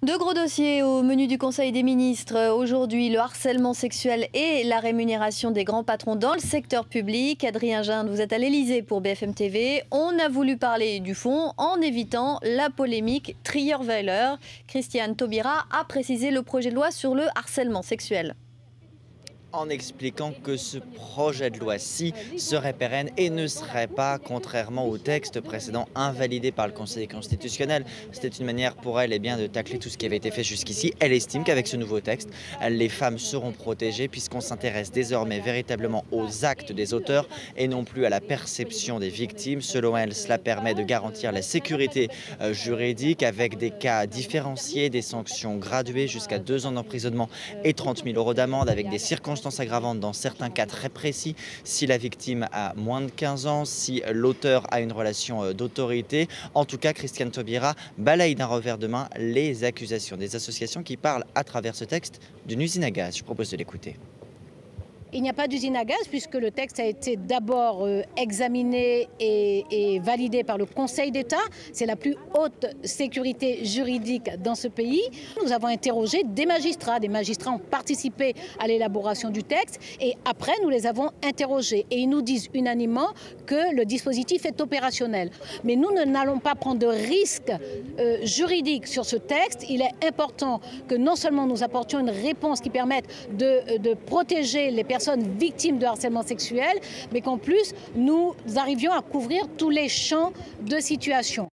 Deux gros dossiers au menu du Conseil des ministres. Aujourd'hui, le harcèlement sexuel et la rémunération des grands patrons dans le secteur public. Adrien Ginde, vous êtes à l'Elysée pour BFM TV. On a voulu parler du fond en évitant la polémique Trierweiler. Christiane Taubira a précisé le projet de loi sur le harcèlement sexuel, en expliquant que ce projet de loi-ci serait pérenne et ne serait pas, contrairement au texte précédent, invalidé par le Conseil constitutionnel. C'était une manière pour elle de tacler tout ce qui avait été fait jusqu'ici. Elle estime qu'avec ce nouveau texte, les femmes seront protégées puisqu'on s'intéresse désormais véritablement aux actes des auteurs et non plus à la perception des victimes. Selon elle, cela permet de garantir la sécurité juridique avec des cas différenciés, des sanctions graduées jusqu'à 2 ans d'emprisonnement et 30 000 € d'amende avec des circonstances aggravantes dans certains cas très précis, si la victime a moins de 15 ans, si l'auteur a une relation d'autorité. En tout cas, Christiane Taubira balaye d'un revers de main les accusations des associations qui parlent à travers ce texte d'une usine à gaz. Je propose de l'écouter. Il n'y a pas d'usine à gaz puisque le texte a été d'abord examiné et validé par le Conseil d'État. C'est la plus haute sécurité juridique dans ce pays. Nous avons interrogé des magistrats. Des magistrats ont participé à l'élaboration du texte et après nous les avons interrogés. Et ils nous disent unanimement que le dispositif est opérationnel. Mais nous n'allons pas prendre de risques juridiques sur ce texte. Il est important que non seulement nous apportions une réponse qui permette de protéger les personnes victimes de harcèlement sexuel, mais qu'en plus, nous arrivions à couvrir tous les champs de situation.